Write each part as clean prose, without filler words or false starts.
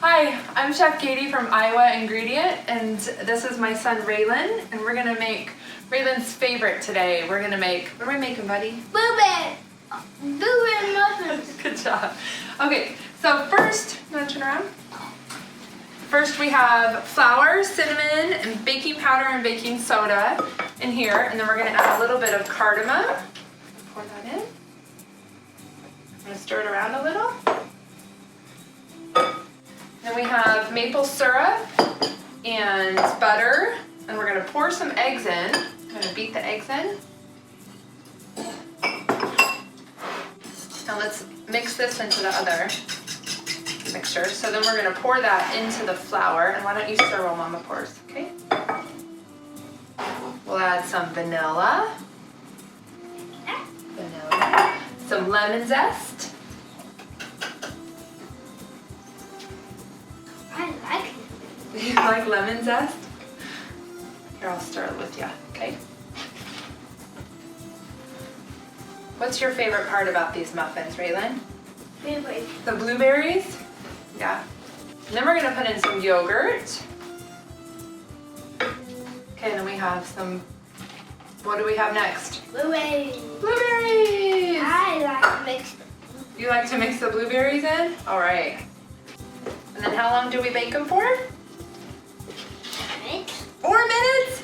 Hi, I'm Chef Katie from Iowa Ingredient, and this is my son Raylan, and we're gonna make Raylan's favorite today. We're gonna make, what are we making, buddy? Blueberry muffins. Good job. Okay, so first, you wanna turn around? First we have flour, cinnamon, and baking powder and baking soda in here, and then we're gonna add a little bit of cardamom. Pour that in. I'm gonna stir it around a little. Then we have maple syrup and butter, and we're gonna pour some eggs in. I'm gonna beat the eggs in. Now let's mix this into the other mixture. So then we're gonna pour that into the flour, and why don't you stir while Mama pours, okay? We'll add some vanilla, some lemon zest, I like it. you like lemon zest? Here, I'll stir it with you, okay? What's your favorite part about these muffins, Raylan? Blueberries. The blueberries? Yeah. And then we're gonna put in some yogurt. Okay, and then we have some, what do we have next? Blueberries. Blueberries! I like to mix them. You like to mix the blueberries in? All right. And then how long do we bake them for? Mix. 4 minutes?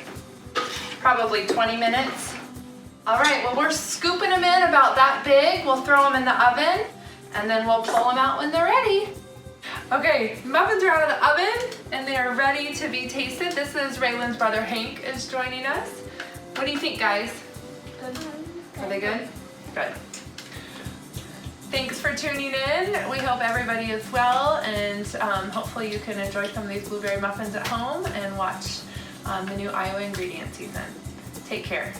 Probably 20 minutes. All right, well, we're scooping them in about that big. We'll throw them in the oven, and then we'll pull them out when they're ready. Okay, muffins are out of the oven, and they are ready to be tasted. This is Raylan's brother Hank is joining us. What do you think, guys? Are they good? Good. Thanks for tuning in. We hope everybody is well, and hopefully you can enjoy some of these blueberry muffins at home and watch the new Iowa Ingredient season. Take care.